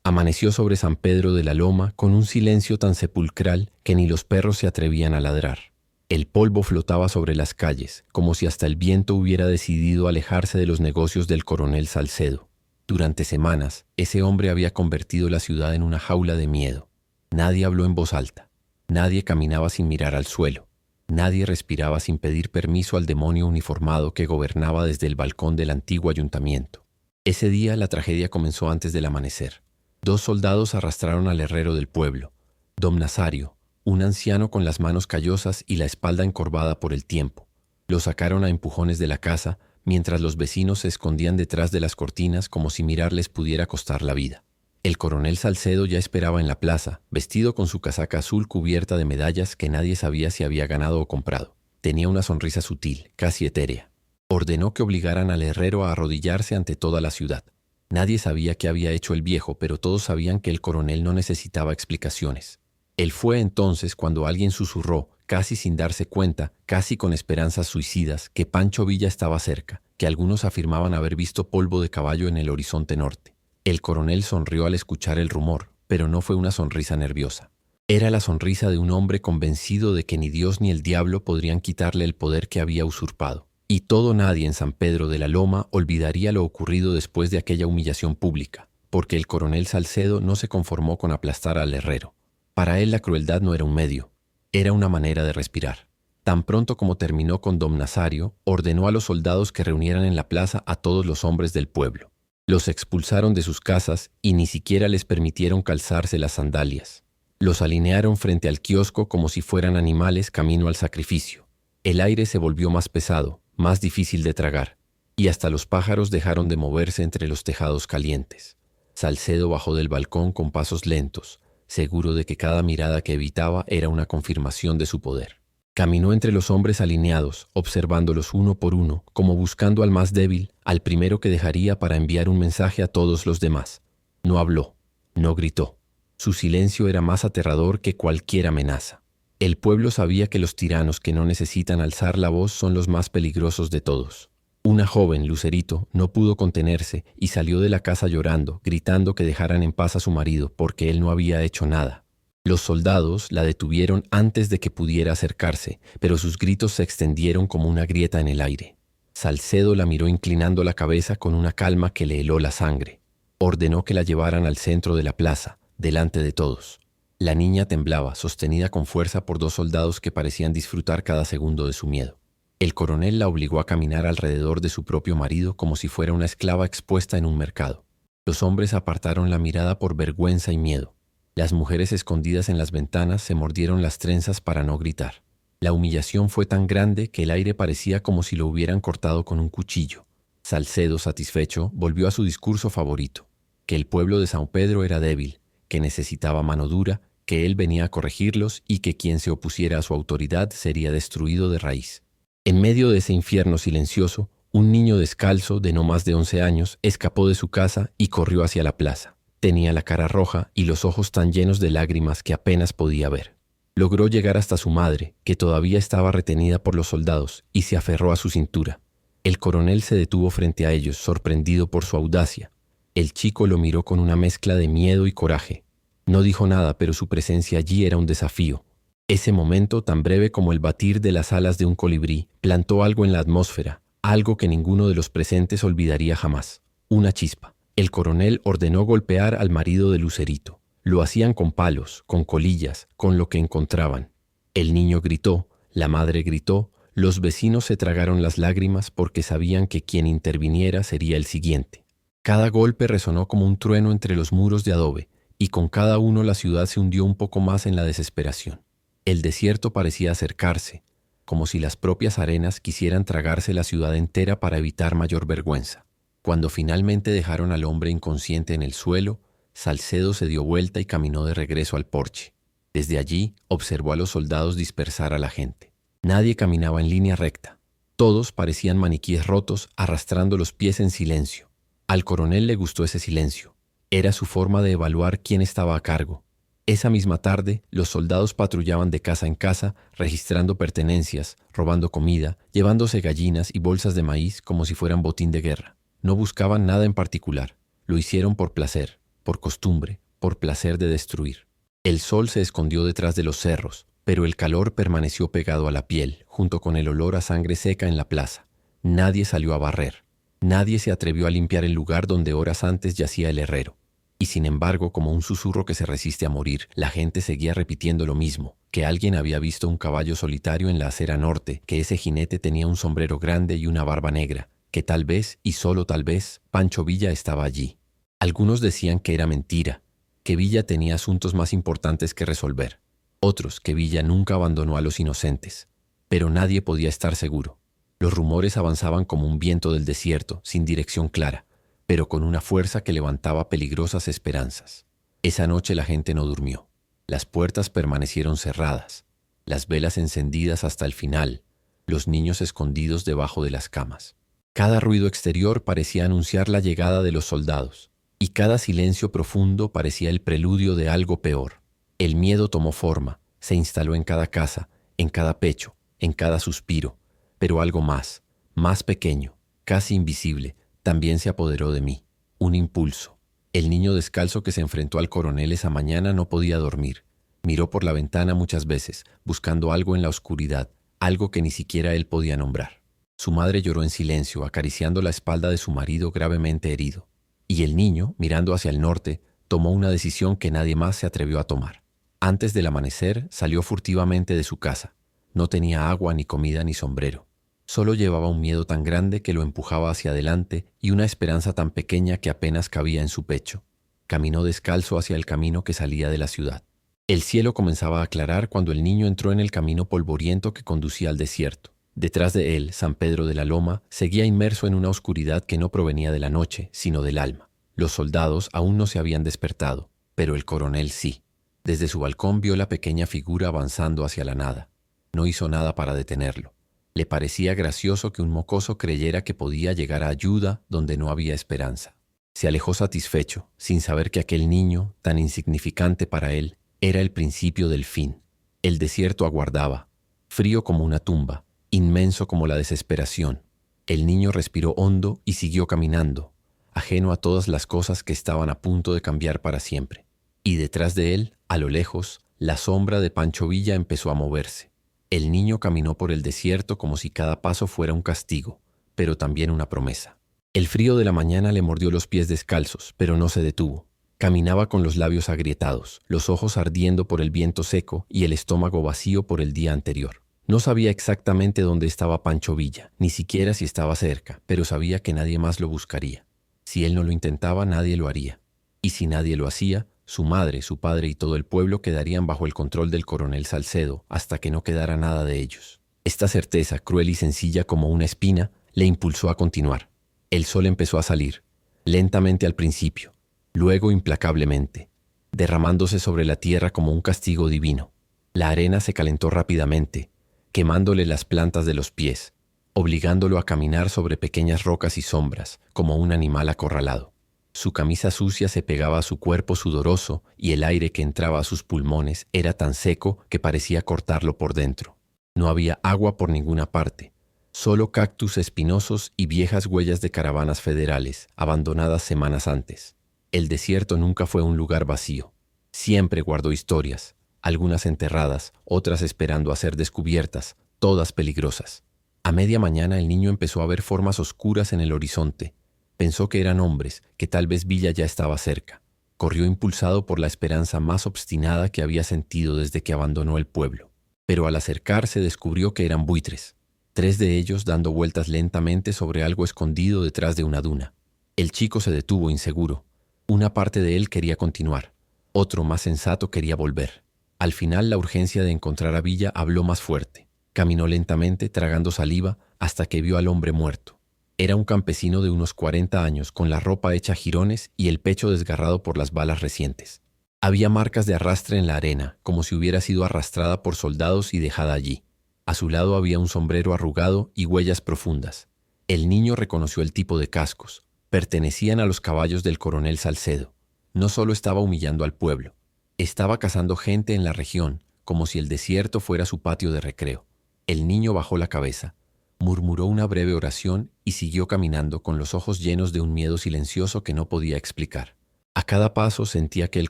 Amaneció sobre San Pedro de la Loma con un silencio tan sepulcral que ni los perros se atrevían a ladrar. El polvo flotaba sobre las calles, como si hasta el viento hubiera decidido alejarse de los negocios del coronel Salcedo. Durante semanas, ese hombre había convertido la ciudad en una jaula de miedo. Nadie habló en voz alta. Nadie caminaba sin mirar al suelo. Nadie respiraba sin pedir permiso al demonio uniformado que gobernaba desde el balcón del antiguo ayuntamiento. Ese día la tragedia comenzó antes del amanecer. 2 soldados arrastraron al herrero del pueblo, don Nazario, un anciano con las manos callosas y la espalda encorvada por el tiempo. Lo sacaron a empujones de la casa, mientras los vecinos se escondían detrás de las cortinas como si mirar les pudiera costar la vida. El coronel Salcedo ya esperaba en la plaza, vestido con su casaca azul cubierta de medallas que nadie sabía si había ganado o comprado. Tenía una sonrisa sutil, casi etérea. Ordenó que obligaran al herrero a arrodillarse ante toda la ciudad. Nadie sabía qué había hecho el viejo, pero todos sabían que el coronel no necesitaba explicaciones. Él fue entonces cuando alguien susurró, casi sin darse cuenta, casi con esperanzas suicidas, que Pancho Villa estaba cerca, que algunos afirmaban haber visto polvo de caballo en el horizonte norte. El coronel sonrió al escuchar el rumor, pero no fue una sonrisa nerviosa. Era la sonrisa de un hombre convencido de que ni Dios ni el diablo podrían quitarle el poder que había usurpado. Y todo nadie en San Pedro de la Loma olvidaría lo ocurrido después de aquella humillación pública, porque el coronel Salcedo no se conformó con aplastar al herrero. Para él la crueldad no era un medio, era una manera de respirar. Tan pronto como terminó con don Nazario, ordenó a los soldados que reunieran en la plaza a todos los hombres del pueblo. Los expulsaron de sus casas y ni siquiera les permitieron calzarse las sandalias. Los alinearon frente al kiosco como si fueran animales camino al sacrificio. El aire se volvió más pesado, más difícil de tragar, y hasta los pájaros dejaron de moverse entre los tejados calientes. Salcedo bajó del balcón con pasos lentos, seguro de que cada mirada que evitaba era una confirmación de su poder. Caminó entre los hombres alineados, observándolos uno por uno, como buscando al más débil, al primero que dejaría para enviar un mensaje a todos los demás. No habló, no gritó. Su silencio era más aterrador que cualquier amenaza. El pueblo sabía que los tiranos que no necesitan alzar la voz son los más peligrosos de todos. Una joven, Lucerito, no pudo contenerse y salió de la casa llorando, gritando que dejaran en paz a su marido porque él no había hecho nada. Los soldados la detuvieron antes de que pudiera acercarse, pero sus gritos se extendieron como una grieta en el aire. Salcedo la miró inclinando la cabeza con una calma que le heló la sangre. Ordenó que la llevaran al centro de la plaza, delante de todos. La niña temblaba, sostenida con fuerza por 2 soldados que parecían disfrutar cada segundo de su miedo. El coronel la obligó a caminar alrededor de su propio marido como si fuera una esclava expuesta en un mercado. Los hombres apartaron la mirada por vergüenza y miedo. Las mujeres escondidas en las ventanas se mordieron las trenzas para no gritar. La humillación fue tan grande que el aire parecía como si lo hubieran cortado con un cuchillo. Salcedo, satisfecho, volvió a su discurso favorito, que el pueblo de San Pedro era débil, que necesitaba mano dura, que él venía a corregirlos y que quien se opusiera a su autoridad sería destruido de raíz. En medio de ese infierno silencioso, un niño descalzo de no más de 11 años escapó de su casa y corrió hacia la plaza. Tenía la cara roja y los ojos tan llenos de lágrimas que apenas podía ver. Logró llegar hasta su madre, que todavía estaba retenida por los soldados, y se aferró a su cintura. El coronel se detuvo frente a ellos, sorprendido por su audacia. El chico lo miró con una mezcla de miedo y coraje. No dijo nada, pero su presencia allí era un desafío. Ese momento, tan breve como el batir de las alas de un colibrí, plantó algo en la atmósfera, algo que ninguno de los presentes olvidaría jamás. Una chispa. El coronel ordenó golpear al marido de Lucerito. Lo hacían con palos, con colillas, con lo que encontraban. El niño gritó, la madre gritó, los vecinos se tragaron las lágrimas porque sabían que quien interviniera sería el siguiente. Cada golpe resonó como un trueno entre los muros de adobe, y con cada uno la ciudad se hundió un poco más en la desesperación. El desierto parecía acercarse, como si las propias arenas quisieran tragarse la ciudad entera para evitar mayor vergüenza. Cuando finalmente dejaron al hombre inconsciente en el suelo, Salcedo se dio vuelta y caminó de regreso al porche. Desde allí observó a los soldados dispersar a la gente. Nadie caminaba en línea recta. Todos parecían maniquíes rotos, arrastrando los pies en silencio. Al coronel le gustó ese silencio. Era su forma de evaluar quién estaba a cargo. Esa misma tarde, los soldados patrullaban de casa en casa, registrando pertenencias, robando comida, llevándose gallinas y bolsas de maíz como si fueran botín de guerra. No buscaban nada en particular. Lo hicieron por placer. por costumbre, por placer de destruir. El sol se escondió detrás de los cerros, pero el calor permaneció pegado a la piel, junto con el olor a sangre seca en la plaza. Nadie salió a barrer. Nadie se atrevió a limpiar el lugar donde horas antes yacía el herrero. Y sin embargo, como un susurro que se resiste a morir, la gente seguía repitiendo lo mismo, que alguien había visto un caballo solitario en la acera norte, que ese jinete tenía un sombrero grande y una barba negra, que tal vez, y solo tal vez, Pancho Villa estaba allí. Algunos decían que era mentira, que Villa tenía asuntos más importantes que resolver. Otros, que Villa nunca abandonó a los inocentes. Pero nadie podía estar seguro. Los rumores avanzaban como un viento del desierto, sin dirección clara, pero con una fuerza que levantaba peligrosas esperanzas. Esa noche la gente no durmió. Las puertas permanecieron cerradas, las velas encendidas hasta el final, los niños escondidos debajo de las camas. Cada ruido exterior parecía anunciar la llegada de los soldados, y cada silencio profundo parecía el preludio de algo peor. El miedo tomó forma, se instaló en cada casa, en cada pecho, en cada suspiro, pero algo más pequeño, casi invisible, también se apoderó de mí. Un impulso. El niño descalzo que se enfrentó al coronel esa mañana no podía dormir. Miró por la ventana muchas veces, buscando algo en la oscuridad, algo que ni siquiera él podía nombrar. Su madre lloró en silencio, acariciando la espalda de su marido gravemente herido. Y el niño, mirando hacia el norte, tomó una decisión que nadie más se atrevió a tomar. Antes del amanecer, salió furtivamente de su casa. No tenía agua, ni comida, ni sombrero. Solo llevaba un miedo tan grande que lo empujaba hacia adelante y una esperanza tan pequeña que apenas cabía en su pecho. Caminó descalzo hacia el camino que salía de la ciudad. El cielo comenzaba a aclarar cuando el niño entró en el camino polvoriento que conducía al desierto. Detrás de él, San Pedro de la Loma seguía inmerso en una oscuridad que no provenía de la noche, sino del alma. Los soldados aún no se habían despertado, pero el coronel sí. Desde su balcón vio la pequeña figura avanzando hacia la nada. No hizo nada para detenerlo. Le parecía gracioso que un mocoso creyera que podía llegar a ayuda donde no había esperanza. Se alejó satisfecho, sin saber que aquel niño, tan insignificante para él, era el principio del fin. El desierto aguardaba, frío como una tumba, inmenso como la desesperación. El niño respiró hondo y siguió caminando, ajeno a todas las cosas que estaban a punto de cambiar para siempre. Y detrás de él, a lo lejos, la sombra de Pancho Villa empezó a moverse. El niño caminó por el desierto como si cada paso fuera un castigo, pero también una promesa. El frío de la mañana le mordió los pies descalzos, pero no se detuvo. Caminaba con los labios agrietados, los ojos ardiendo por el viento seco y el estómago vacío por el día anterior. No sabía exactamente dónde estaba Pancho Villa, ni siquiera si estaba cerca, pero sabía que nadie más lo buscaría. Si él no lo intentaba, nadie lo haría. Y si nadie lo hacía, su madre, su padre y todo el pueblo quedarían bajo el control del coronel Salcedo hasta que no quedara nada de ellos. Esta certeza, cruel y sencilla como una espina, le impulsó a continuar. El sol empezó a salir, lentamente al principio, luego implacablemente, derramándose sobre la tierra como un castigo divino. La arena se calentó rápidamente, quemándole las plantas de los pies, obligándolo a caminar sobre pequeñas rocas y sombras, como un animal acorralado. Su camisa sucia se pegaba a su cuerpo sudoroso y el aire que entraba a sus pulmones era tan seco que parecía cortarlo por dentro. No había agua por ninguna parte, solo cactus espinosos y viejas huellas de caravanas federales, abandonadas semanas antes. El desierto nunca fue un lugar vacío. Siempre guardó historias, algunas enterradas, otras esperando a ser descubiertas, todas peligrosas. A media mañana el niño empezó a ver formas oscuras en el horizonte. Pensó que eran hombres, que tal vez Villa ya estaba cerca. Corrió impulsado por la esperanza más obstinada que había sentido desde que abandonó el pueblo. Pero al acercarse descubrió que eran buitres, 3 de ellos dando vueltas lentamente sobre algo escondido detrás de una duna. El chico se detuvo inseguro. Una parte de él quería continuar, otro más sensato quería volver. Al final la urgencia de encontrar a Villa habló más fuerte. Caminó lentamente, tragando saliva, hasta que vio al hombre muerto. Era un campesino de unos 40 años, con la ropa hecha jirones y el pecho desgarrado por las balas recientes. Había marcas de arrastre en la arena, como si hubiera sido arrastrada por soldados y dejada allí. A su lado había un sombrero arrugado y huellas profundas. El niño reconoció el tipo de cascos. Pertenecían a los caballos del coronel Salcedo. No solo estaba humillando al pueblo, estaba cazando gente en la región, como si el desierto fuera su patio de recreo. El niño bajó la cabeza. Murmuró una breve oración y siguió caminando con los ojos llenos de un miedo silencioso que no podía explicar. A A cada paso sentía que el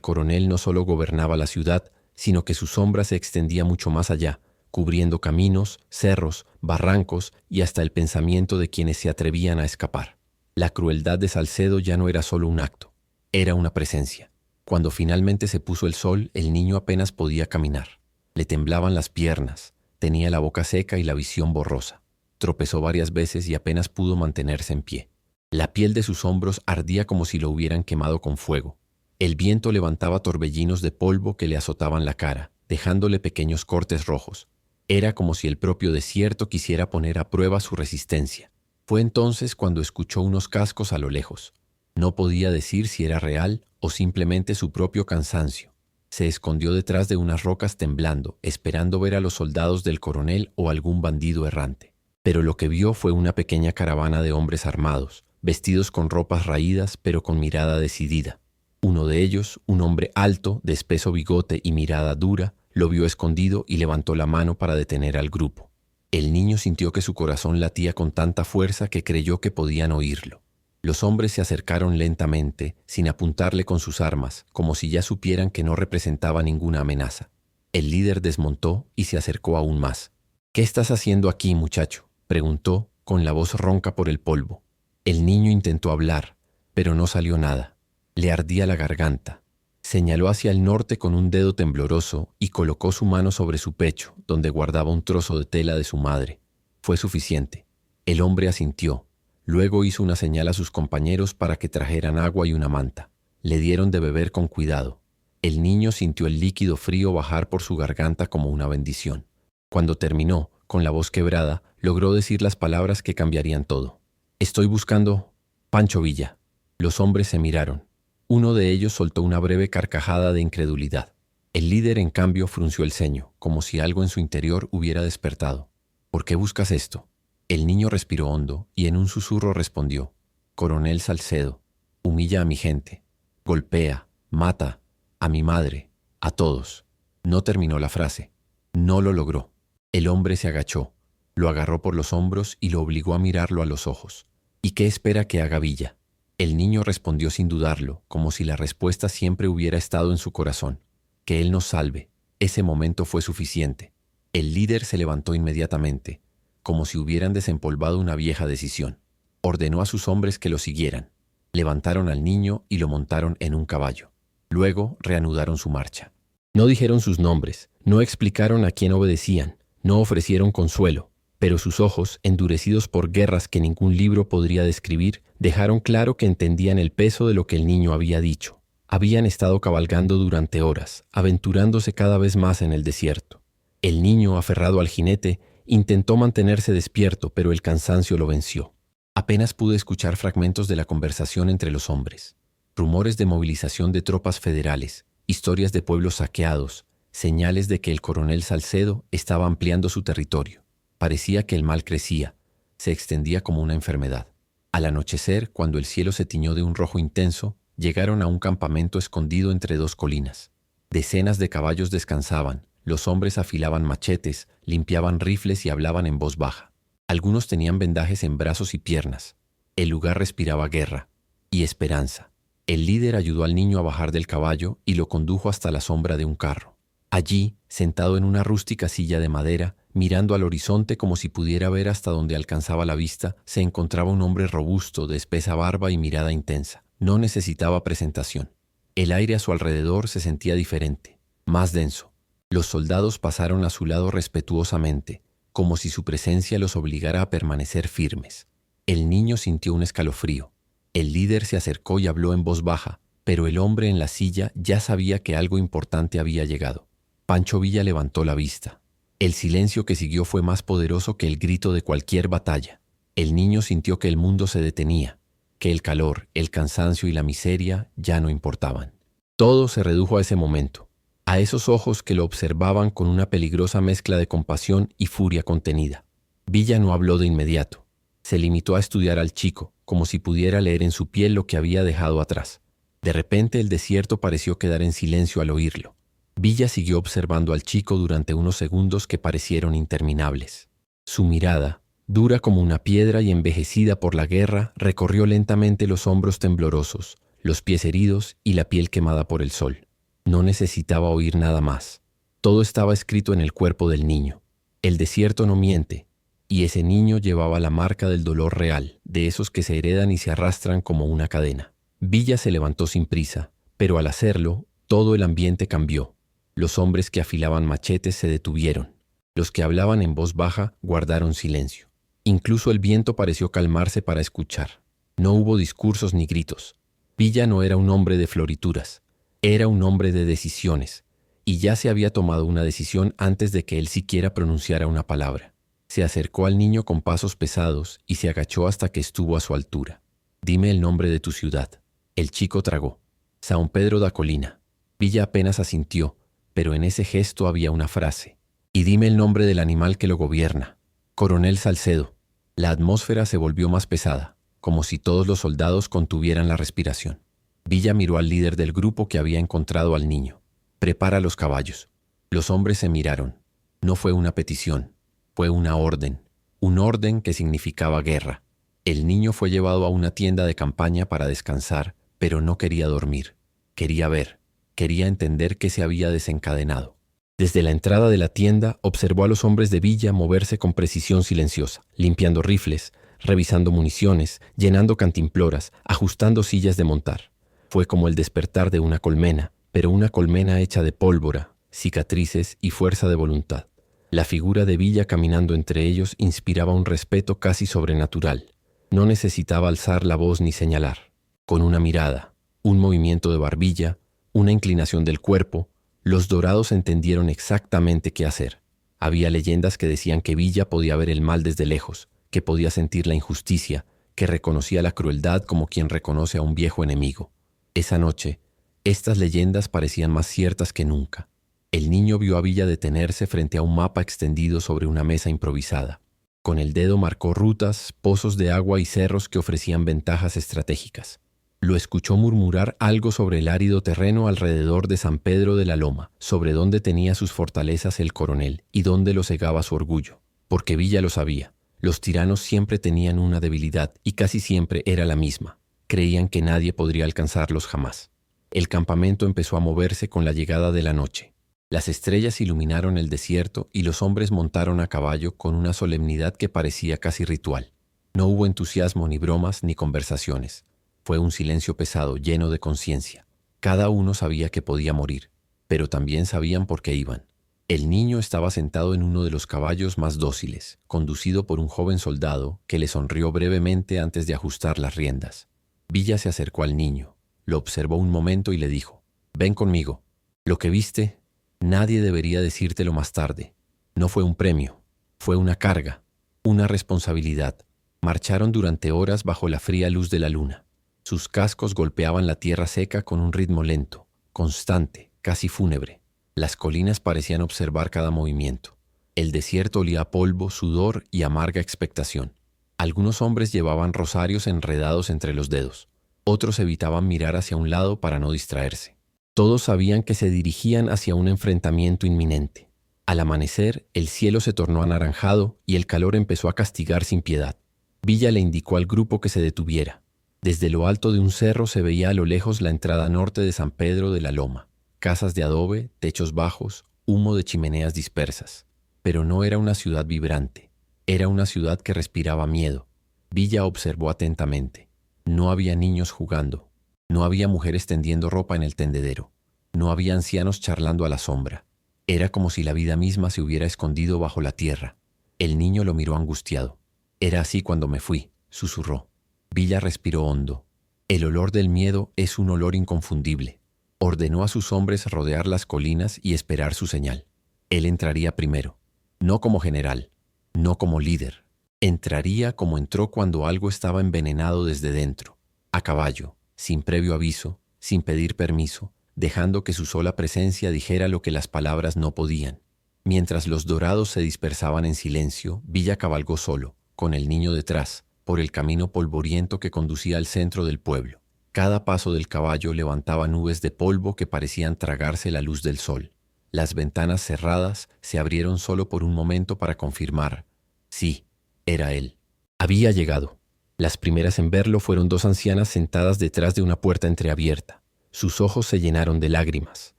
coronel no solo gobernaba la ciudad, sino que su sombra se extendía mucho más allá, cubriendo caminos, cerros, barrancos y hasta el pensamiento de quienes se atrevían a escapar. La crueldad de Salcedo ya no era solo un acto, era una presencia. Cuando finalmente se puso el sol, el niño apenas podía caminar. Le temblaban las piernas, tenía la boca seca y la visión borrosa. Tropezó varias veces y apenas pudo mantenerse en pie. La piel de sus hombros ardía como si lo hubieran quemado con fuego. El viento levantaba torbellinos de polvo que le azotaban la cara, dejándole pequeños cortes rojos. Era como si el propio desierto quisiera poner a prueba su resistencia. Fue entonces cuando escuchó unos cascos a lo lejos. No podía decir si era real o simplemente su propio cansancio. Se escondió detrás de unas rocas temblando, esperando ver a los soldados del coronel o algún bandido errante. Pero lo que vio fue una pequeña caravana de hombres armados, vestidos con ropas raídas pero con mirada decidida. Uno de ellos, un hombre alto, de espeso bigote y mirada dura, lo vio escondido y levantó la mano para detener al grupo. El niño sintió que su corazón latía con tanta fuerza que creyó que podían oírlo. Los hombres se acercaron lentamente, sin apuntarle con sus armas, como si ya supieran que no representaba ninguna amenaza. El líder desmontó y se acercó aún más. «¿Qué estás haciendo aquí, muchacho?», preguntó, con la voz ronca por el polvo. El niño intentó hablar, pero no salió nada. Le ardía la garganta. Señaló hacia el norte con un dedo tembloroso y colocó su mano sobre su pecho, donde guardaba un trozo de tela de su madre. Fue suficiente. El hombre asintió. Luego hizo una señal a sus compañeros para que trajeran agua y una manta. Le dieron de beber con cuidado. El niño sintió el líquido frío bajar por su garganta como una bendición. Cuando terminó, con la voz quebrada, logró decir las palabras que cambiarían todo. «Estoy buscando Pancho Villa». Los hombres se miraron. Uno de ellos soltó una breve carcajada de incredulidad. El líder, en cambio, frunció el ceño, como si algo en su interior hubiera despertado. «¿Por qué buscas esto?». El niño respiró hondo y en un susurro respondió: «Coronel Salcedo, humilla a mi gente, golpea, mata, a mi madre, a todos». No terminó la frase. No lo logró. El hombre se agachó, lo agarró por los hombros y lo obligó a mirarlo a los ojos. «¿Y qué espera que haga Villa?». El niño respondió sin dudarlo, como si la respuesta siempre hubiera estado en su corazón: «Que él nos salve». Ese momento fue suficiente. El líder se levantó inmediatamente, como si hubieran desempolvado una vieja decisión. Ordenó a sus hombres que lo siguieran. Levantaron al niño y lo montaron en un caballo. Luego reanudaron su marcha. No dijeron sus nombres, no explicaron a quién obedecían, no ofrecieron consuelo, pero sus ojos, endurecidos por guerras que ningún libro podría describir, dejaron claro que entendían el peso de lo que el niño había dicho. Habían estado cabalgando durante horas, aventurándose cada vez más en el desierto. El niño, aferrado al jinete, intentó mantenerse despierto, pero el cansancio lo venció. Apenas pude escuchar fragmentos de la conversación entre los hombres. Rumores de movilización de tropas federales, historias de pueblos saqueados, señales de que el coronel Salcedo estaba ampliando su territorio. Parecía que el mal crecía, se extendía como una enfermedad. Al anochecer, cuando el cielo se tiñó de un rojo intenso, llegaron a un campamento escondido entre dos colinas. Decenas de caballos descansaban. Los hombres afilaban machetes, limpiaban rifles y hablaban en voz baja. Algunos tenían vendajes en brazos y piernas. El lugar respiraba guerra y esperanza. El líder ayudó al niño a bajar del caballo y lo condujo hasta la sombra de un carro. Allí, sentado en una rústica silla de madera, mirando al horizonte como si pudiera ver hasta donde alcanzaba la vista, se encontraba un hombre robusto, de espesa barba y mirada intensa. No necesitaba presentación. El aire a su alrededor se sentía diferente, más denso. Los soldados pasaron a su lado respetuosamente, como si su presencia los obligara a permanecer firmes. El niño sintió un escalofrío. El líder se acercó y habló en voz baja, pero el hombre en la silla ya sabía que algo importante había llegado. Pancho Villa levantó la vista. El silencio que siguió fue más poderoso que el grito de cualquier batalla. El niño sintió que el mundo se detenía, que el calor, el cansancio y la miseria ya no importaban. Todo se redujo a ese momento, a esos ojos que lo observaban con una peligrosa mezcla de compasión y furia contenida. Villa no habló de inmediato. Se limitó a estudiar al chico, como si pudiera leer en su piel lo que había dejado atrás. De repente el desierto pareció quedar en silencio al oírlo. Villa siguió observando al chico durante unos segundos que parecieron interminables. Su mirada, dura como una piedra y envejecida por la guerra, recorrió lentamente los hombros temblorosos, los pies heridos y la piel quemada por el sol. No necesitaba oír nada más. Todo estaba escrito en el cuerpo del niño. El desierto no miente, y ese niño llevaba la marca del dolor real, de esos que se heredan y se arrastran como una cadena. Villa se levantó sin prisa, pero al hacerlo, todo el ambiente cambió. Los hombres que afilaban machetes se detuvieron. Los que hablaban en voz baja guardaron silencio. Incluso el viento pareció calmarse para escuchar. No hubo discursos ni gritos. Villa no era un hombre de florituras, era un hombre de decisiones, y ya se había tomado una decisión antes de que él siquiera pronunciara una palabra. Se acercó al niño con pasos pesados y se agachó hasta que estuvo a su altura. «Dime el nombre de tu ciudad». El chico tragó. «São Pedro da Colina». Villa apenas asintió, pero en ese gesto había una frase. «Y dime el nombre del animal que lo gobierna». «Coronel Salcedo». La atmósfera se volvió más pesada, como si todos los soldados contuvieran la respiración. Villa miró al líder del grupo que había encontrado al niño. «Prepara los caballos». Los hombres se miraron. No fue una petición, fue una orden. Un orden que significaba guerra. El niño fue llevado a una tienda de campaña para descansar, pero no quería dormir. Quería ver, quería entender qué se había desencadenado. Desde la entrada de la tienda observó a los hombres de Villa moverse con precisión silenciosa, limpiando rifles, revisando municiones, llenando cantimploras, ajustando sillas de montar. Fue como el despertar de una colmena, pero una colmena hecha de pólvora, cicatrices y fuerza de voluntad. La figura de Villa caminando entre ellos inspiraba un respeto casi sobrenatural. No necesitaba alzar la voz ni señalar. Con una mirada, un movimiento de barbilla, una inclinación del cuerpo, los dorados entendieron exactamente qué hacer. Había leyendas que decían que Villa podía ver el mal desde lejos, que podía sentir la injusticia, que reconocía la crueldad como quien reconoce a un viejo enemigo. Esa noche, estas leyendas parecían más ciertas que nunca. El niño vio a Villa detenerse frente a un mapa extendido sobre una mesa improvisada. Con el dedo marcó rutas, pozos de agua y cerros que ofrecían ventajas estratégicas. Lo escuchó murmurar algo sobre el árido terreno alrededor de San Pedro de la Loma, sobre dónde tenía sus fortalezas el coronel y dónde lo cegaba su orgullo. Porque Villa lo sabía. Los tiranos siempre tenían una debilidad y casi siempre era la misma. Creían que nadie podría alcanzarlos jamás. El campamento empezó a moverse con la llegada de la noche. Las estrellas iluminaron el desierto y los hombres montaron a caballo con una solemnidad que parecía casi ritual. No hubo entusiasmo ni bromas ni conversaciones. Fue un silencio pesado, lleno de conciencia. Cada uno sabía que podía morir, pero también sabían por qué iban. El niño estaba sentado en uno de los caballos más dóciles, conducido por un joven soldado que le sonrió brevemente antes de ajustar las riendas. Villa se acercó al niño, lo observó un momento y le dijo: «Ven conmigo. Lo que viste, nadie debería decírtelo más tarde. No fue un premio, fue una carga, una responsabilidad». Marcharon durante horas bajo la fría luz de la luna. Sus cascos golpeaban la tierra seca con un ritmo lento, constante, casi fúnebre. Las colinas parecían observar cada movimiento. El desierto olía a polvo, sudor y amarga expectación. Algunos hombres llevaban rosarios enredados entre los dedos. Otros evitaban mirar hacia un lado para no distraerse. Todos sabían que se dirigían hacia un enfrentamiento inminente. Al amanecer, el cielo se tornó anaranjado y el calor empezó a castigar sin piedad. Villa le indicó al grupo que se detuviera. Desde lo alto de un cerro se veía a lo lejos la entrada norte de San Pedro de la Loma. Casas de adobe, techos bajos, humo de chimeneas dispersas. Pero no era una ciudad vibrante. Era una ciudad que respiraba miedo. Villa observó atentamente. No había niños jugando. No había mujeres tendiendo ropa en el tendedero. No había ancianos charlando a la sombra. Era como si la vida misma se hubiera escondido bajo la tierra. El niño lo miró angustiado. «Era así cuando me fui», susurró. Villa respiró hondo. «El olor del miedo es un olor inconfundible». Ordenó a sus hombres rodear las colinas y esperar su señal. Él entraría primero. No como general, no como líder. Entraría como entró cuando algo estaba envenenado desde dentro. A caballo, sin previo aviso, sin pedir permiso, dejando que su sola presencia dijera lo que las palabras no podían. Mientras los dorados se dispersaban en silencio, Villa cabalgó solo, con el niño detrás, por el camino polvoriento que conducía al centro del pueblo. Cada paso del caballo levantaba nubes de polvo que parecían tragarse la luz del sol. Las ventanas cerradas se abrieron solo por un momento para confirmar. Sí, era él. Había llegado. Las primeras en verlo fueron dos ancianas sentadas detrás de una puerta entreabierta. Sus ojos se llenaron de lágrimas,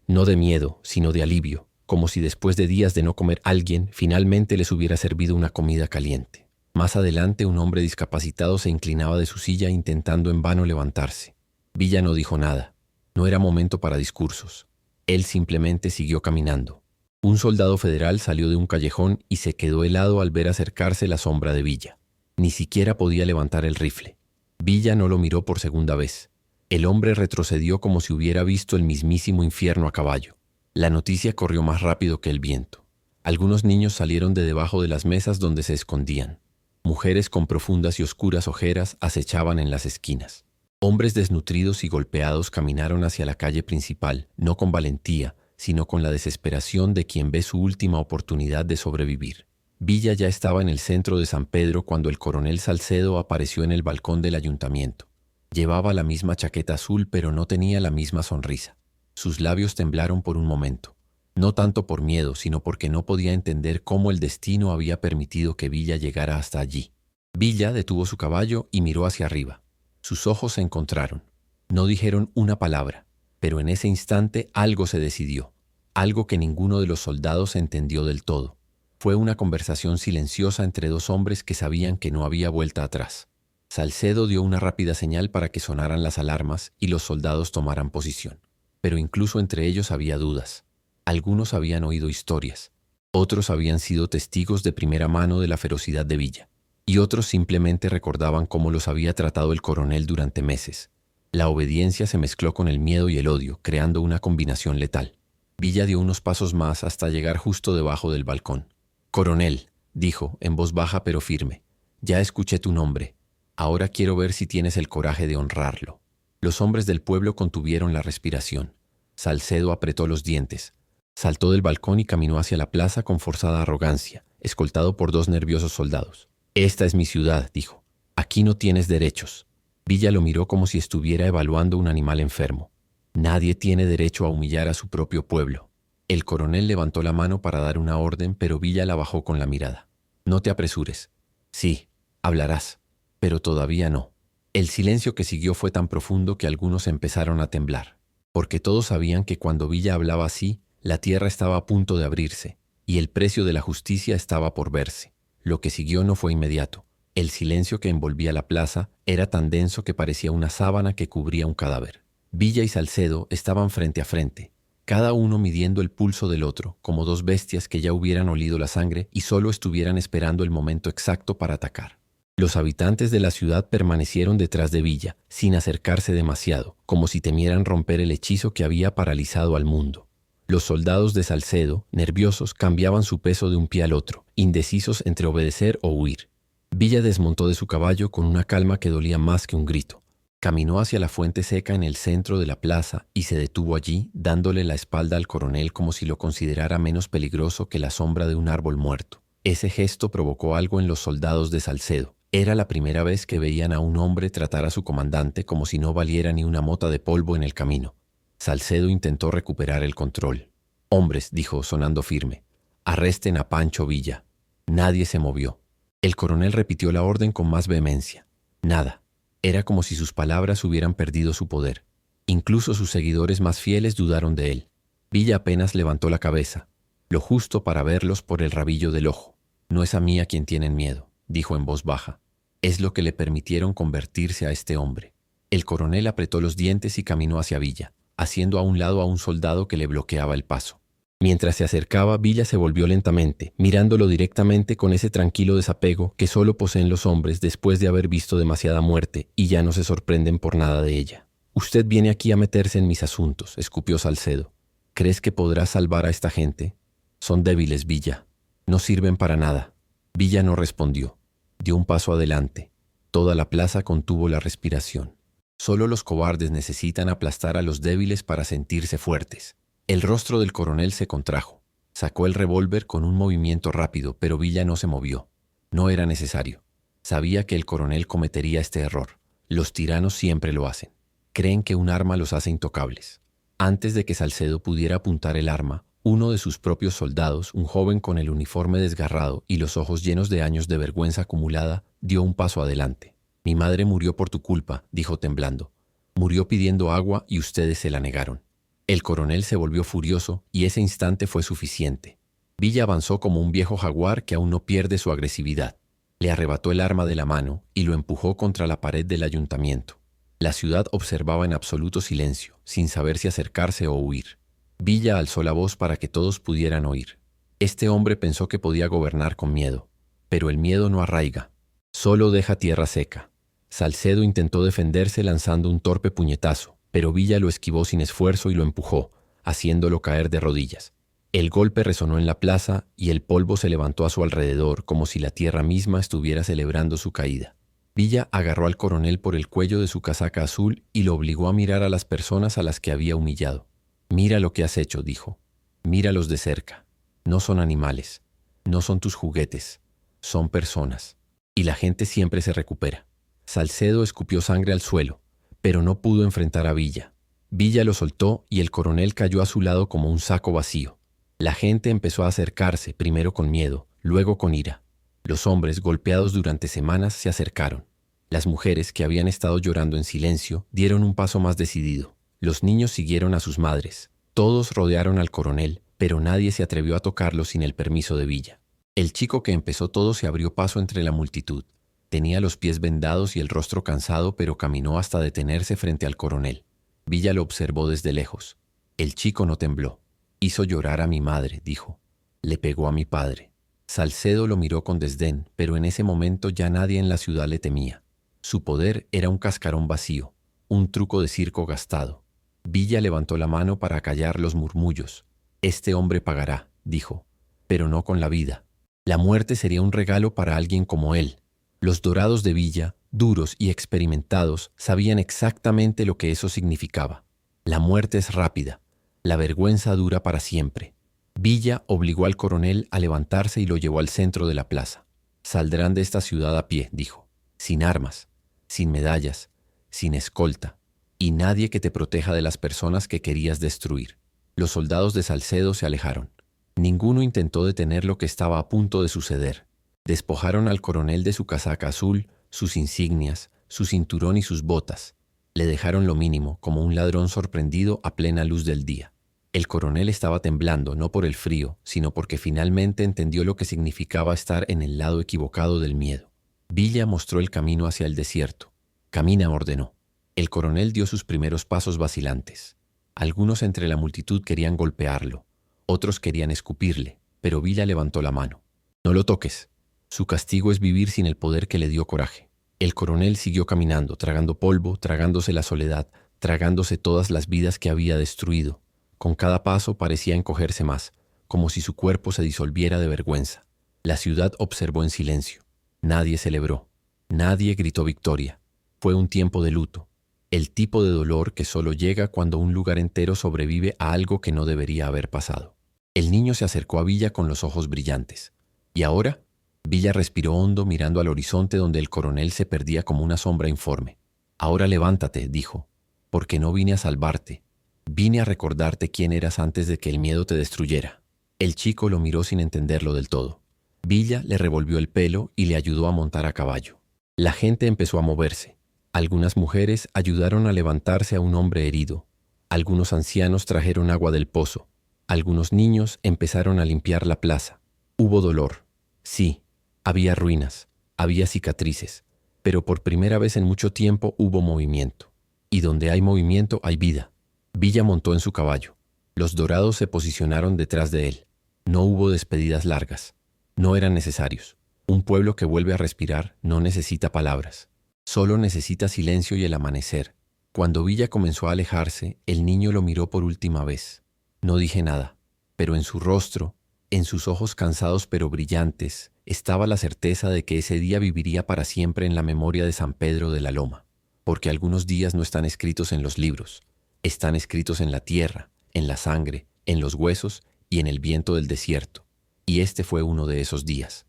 no de miedo, sino de alivio, como si después de días de no comer alguien finalmente les hubiera servido una comida caliente. Más adelante un hombre discapacitado se inclinaba de su silla intentando en vano levantarse. Villa no dijo nada. No era momento para discursos. Él simplemente siguió caminando. Un soldado federal salió de un callejón y se quedó helado al ver acercarse la sombra de Villa. Ni siquiera podía levantar el rifle. Villa no lo miró por segunda vez. El hombre retrocedió como si hubiera visto el mismísimo infierno a caballo. La noticia corrió más rápido que el viento. Algunos niños salieron de debajo de las mesas donde se escondían. Mujeres con profundas y oscuras ojeras acechaban en las esquinas. Hombres desnutridos y golpeados caminaron hacia la calle principal, no con valentía, sino con la desesperación de quien ve su última oportunidad de sobrevivir. Villa ya estaba en el centro de San Pedro cuando el coronel Salcedo apareció en el balcón del ayuntamiento. Llevaba la misma chaqueta azul, pero no tenía la misma sonrisa. Sus labios temblaron por un momento, no tanto por miedo, sino porque no podía entender cómo el destino había permitido que Villa llegara hasta allí. Villa detuvo su caballo y miró hacia arriba. Sus ojos se encontraron. No dijeron una palabra, pero en ese instante algo se decidió, algo que ninguno de los soldados entendió del todo. Fue una conversación silenciosa entre dos hombres que sabían que no había vuelta atrás. Salcedo dio una rápida señal para que sonaran las alarmas y los soldados tomaran posición. Pero incluso entre ellos había dudas. Algunos habían oído historias, otros habían sido testigos de primera mano de la ferocidad de Villa, y otros simplemente recordaban cómo los había tratado el coronel durante meses. La obediencia se mezcló con el miedo y el odio, creando una combinación letal. Villa dio unos pasos más hasta llegar justo debajo del balcón. «Coronel», dijo, en voz baja pero firme, «ya escuché tu nombre. Ahora quiero ver si tienes el coraje de honrarlo». Los hombres del pueblo contuvieron la respiración. Salcedo apretó los dientes. Saltó del balcón y caminó hacia la plaza con forzada arrogancia, escoltado por dos nerviosos soldados. «Esta es mi ciudad», dijo. «Aquí no tienes derechos». Villa lo miró como si estuviera evaluando un animal enfermo. «Nadie tiene derecho a humillar a su propio pueblo». El coronel levantó la mano para dar una orden, pero Villa la bajó con la mirada. «No te apresures. Sí, hablarás, pero todavía no». El silencio que siguió fue tan profundo que algunos empezaron a temblar, porque todos sabían que cuando Villa hablaba así, la tierra estaba a punto de abrirse, y el precio de la justicia estaba por verse. Lo que siguió no fue inmediato. El silencio que envolvía la plaza era tan denso que parecía una sábana que cubría un cadáver. Villa y Salcedo estaban frente a frente, cada uno midiendo el pulso del otro, como dos bestias que ya hubieran olido la sangre y solo estuvieran esperando el momento exacto para atacar. Los habitantes de la ciudad permanecieron detrás de Villa, sin acercarse demasiado, como si temieran romper el hechizo que había paralizado al mundo. Los soldados de Salcedo, nerviosos, cambiaban su peso de un pie al otro, indecisos entre obedecer o huir. Villa desmontó de su caballo con una calma que dolía más que un grito. Caminó hacia la fuente seca en el centro de la plaza y se detuvo allí, dándole la espalda al coronel como si lo considerara menos peligroso que la sombra de un árbol muerto. Ese gesto provocó algo en los soldados de Salcedo. Era la primera vez que veían a un hombre tratar a su comandante como si no valiera ni una mota de polvo en el camino. Salcedo intentó recuperar el control. «Hombres», dijo sonando firme, «arresten a Pancho Villa». Nadie se movió. El coronel repitió la orden con más vehemencia. Nada. Era como si sus palabras hubieran perdido su poder. Incluso sus seguidores más fieles dudaron de él. Villa apenas levantó la cabeza, lo justo para verlos por el rabillo del ojo. «No es a mí a quien tienen miedo», dijo en voz baja. «Es lo que le permitieron convertirse a este hombre». El coronel apretó los dientes y caminó hacia Villa, haciendo a un lado a un soldado que le bloqueaba el paso. Mientras se acercaba, Villa se volvió lentamente, mirándolo directamente con ese tranquilo desapego que solo poseen los hombres después de haber visto demasiada muerte y ya no se sorprenden por nada de ella. «Usted viene aquí a meterse en mis asuntos», escupió Salcedo. «¿Crees que podrás salvar a esta gente? Son débiles, Villa. No sirven para nada». Villa no respondió. Dio un paso adelante. Toda la plaza contuvo la respiración. Solo los cobardes necesitan aplastar a los débiles para sentirse fuertes. El rostro del coronel se contrajo. Sacó el revólver con un movimiento rápido, pero Villa no se movió. No era necesario. Sabía que el coronel cometería este error. Los tiranos siempre lo hacen. Creen que un arma los hace intocables. Antes de que Salcedo pudiera apuntar el arma, uno de sus propios soldados, un joven con el uniforme desgarrado y los ojos llenos de años de vergüenza acumulada, dio un paso adelante. Mi madre murió por tu culpa, dijo temblando. Murió pidiendo agua y ustedes se la negaron. El coronel se volvió furioso y ese instante fue suficiente. Villa avanzó como un viejo jaguar que aún no pierde su agresividad. Le arrebató el arma de la mano y lo empujó contra la pared del ayuntamiento. La ciudad observaba en absoluto silencio, sin saber si acercarse o huir. Villa alzó la voz para que todos pudieran oír. Este hombre pensó que podía gobernar con miedo, pero el miedo no arraiga, solo deja tierra seca. Salcedo intentó defenderse lanzando un torpe puñetazo, pero Villa lo esquivó sin esfuerzo y lo empujó, haciéndolo caer de rodillas. El golpe resonó en la plaza y el polvo se levantó a su alrededor como si la tierra misma estuviera celebrando su caída. Villa agarró al coronel por el cuello de su casaca azul y lo obligó a mirar a las personas a las que había humillado. «Mira lo que has hecho», dijo. «Míralos de cerca. No son animales. No son tus juguetes. Son personas. Y la gente siempre se recupera». Salcedo escupió sangre al suelo, pero no pudo enfrentar a Villa. Villa lo soltó y el coronel cayó a su lado como un saco vacío. La gente empezó a acercarse, primero con miedo, luego con ira. Los hombres, golpeados durante semanas, se acercaron. Las mujeres, que habían estado llorando en silencio, dieron un paso más decidido. Los niños siguieron a sus madres. Todos rodearon al coronel, pero nadie se atrevió a tocarlo sin el permiso de Villa. El chico que empezó todo se abrió paso entre la multitud. Tenía los pies vendados y el rostro cansado, pero caminó hasta detenerse frente al coronel. Villa lo observó desde lejos. El chico no tembló. «Hizo llorar a mi madre», dijo. «Le pegó a mi padre». Salcedo lo miró con desdén, pero en ese momento ya nadie en la ciudad le temía. Su poder era un cascarón vacío, un truco de circo gastado. Villa levantó la mano para callar los murmullos. «Este hombre pagará», dijo, «pero no con la vida. La muerte sería un regalo para alguien como él». Los dorados de Villa, duros y experimentados, sabían exactamente lo que eso significaba. La muerte es rápida, la vergüenza dura para siempre. Villa obligó al coronel a levantarse y lo llevó al centro de la plaza. «Saldrán de esta ciudad a pie», dijo, «sin armas, sin medallas, sin escolta, y nadie que te proteja de las personas que querías destruir». Los soldados de Salcedo se alejaron. Ninguno intentó detener lo que estaba a punto de suceder. Despojaron al coronel de su casaca azul, sus insignias, su cinturón y sus botas. Le dejaron lo mínimo, como un ladrón sorprendido a plena luz del día. El coronel estaba temblando, no por el frío, sino porque finalmente entendió lo que significaba estar en el lado equivocado del miedo. Villa mostró el camino hacia el desierto. «Camina», ordenó. El coronel dio sus primeros pasos vacilantes. Algunos entre la multitud querían golpearlo, otros querían escupirle, pero Villa levantó la mano. «No lo toques. Su castigo es vivir sin el poder que le dio coraje». El coronel siguió caminando, tragando polvo, tragándose la soledad, tragándose todas las vidas que había destruido. Con cada paso parecía encogerse más, como si su cuerpo se disolviera de vergüenza. La ciudad observó en silencio. Nadie celebró. Nadie gritó victoria. Fue un tiempo de luto. El tipo de dolor que solo llega cuando un lugar entero sobrevive a algo que no debería haber pasado. El niño se acercó a Villa con los ojos brillantes. «¿Y ahora?». Villa respiró hondo mirando al horizonte donde el coronel se perdía como una sombra informe. «Ahora levántate», dijo, «porque no vine a salvarte. Vine a recordarte quién eras antes de que el miedo te destruyera». El chico lo miró sin entenderlo del todo. Villa le revolvió el pelo y le ayudó a montar a caballo. La gente empezó a moverse. Algunas mujeres ayudaron a levantarse a un hombre herido. Algunos ancianos trajeron agua del pozo. Algunos niños empezaron a limpiar la plaza. Hubo dolor. Sí. Había ruinas, había cicatrices, pero por primera vez en mucho tiempo hubo movimiento. Y donde hay movimiento hay vida. Villa montó en su caballo. Los dorados se posicionaron detrás de él. No hubo despedidas largas. No eran necesarios. Un pueblo que vuelve a respirar no necesita palabras. Solo necesita silencio y el amanecer. Cuando Villa comenzó a alejarse, el niño lo miró por última vez. No dije nada, pero en su rostro, en sus ojos cansados pero brillantes, estaba la certeza de que ese día viviría para siempre en la memoria de San Pedro de la Loma, porque algunos días no están escritos en los libros, están escritos en la tierra, en la sangre, en los huesos y en el viento del desierto, y este fue uno de esos días.